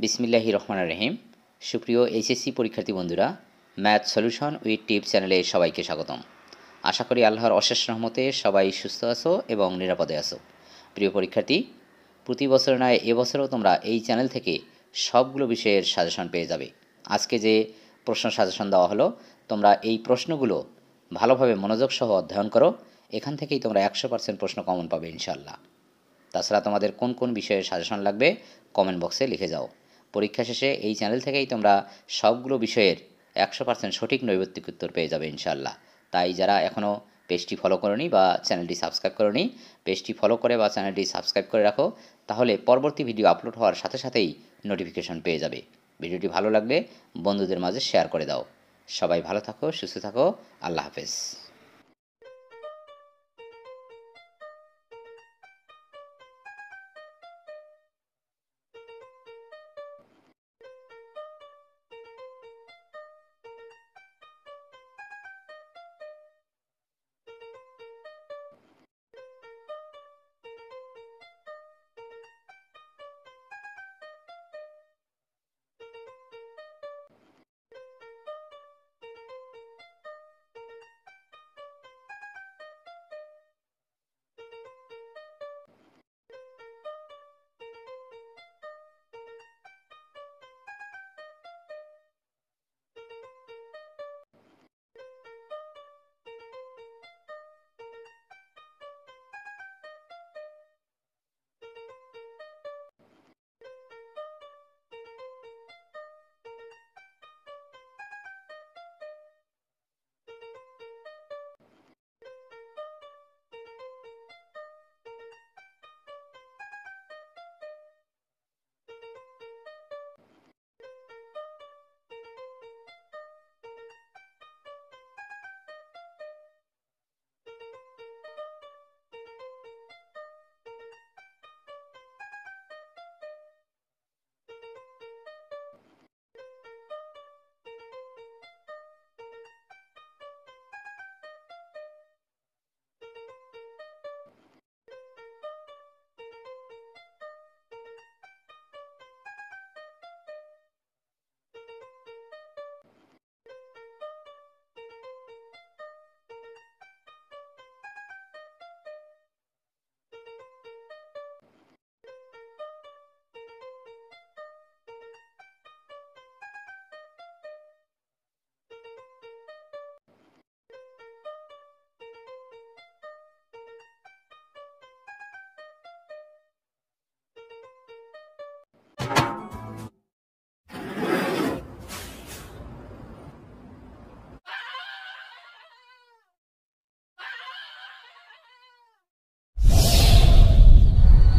বিসমিল্লাহির রহমানির রহিম। সুপ্রিয় এইচএসসি পরীক্ষার্থী বন্ধুরা, ম্যাথ সলিউশন উইথ টিপস চ্যানেলে সবাইকে স্বাগতম। আশা করি আল্লাহর অশেষ রহমতে সবাই সুস্থ আছো এবং নিরাপদে আছো। প্রিয় পরীক্ষার্থী, প্রতি বছর নয় এবছরও তোমরা এই চ্যানেল থেকে সবগুলো বিষয়ের সাজেশন পেয়ে যাবে। আজকে যে প্রশ্ন সাজেশন দেওয়া হলো, তোমরা এই প্রশ্নগুলো ভালোভাবে মনোযোগ সহ অধ্যয়ন করো। এখান থেকেই তোমরা 100% প্রশ্ন কমন পাবে ইনশাআল্লাহ। তাছাড়া তোমাদের কোন কোন বিষয়ে সাজেশন লাগবে কমেন্ট বক্সে লিখে যাও। পরীক্ষা শেষে এই চ্যানেল থেকেই তোমরা সবগুলো বিষয়ের 100% সঠিক নৈর্ব্যক্তিক উত্তর পেয়ে যাবে ইনশাআল্লাহ। তাই যারা এখনও পেজটি ফলো করোনি বা চ্যানেলটি সাবস্ক্রাইব করোনি, পেজটি ফলো করে বা চ্যানেলটি সাবস্ক্রাইব করে রাখো, তাহলে পরবর্তী ভিডিও আপলোড হওয়ার সাথে সাথেই নোটিফিকেশন পেয়ে যাবে। ভিডিওটি ভালো লাগলে বন্ধুদের মাঝে শেয়ার করে দাও। সবাই ভালো থাকো, সুস্থ থাকো। আল্লাহ হাফেজ।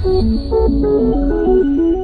Thank you.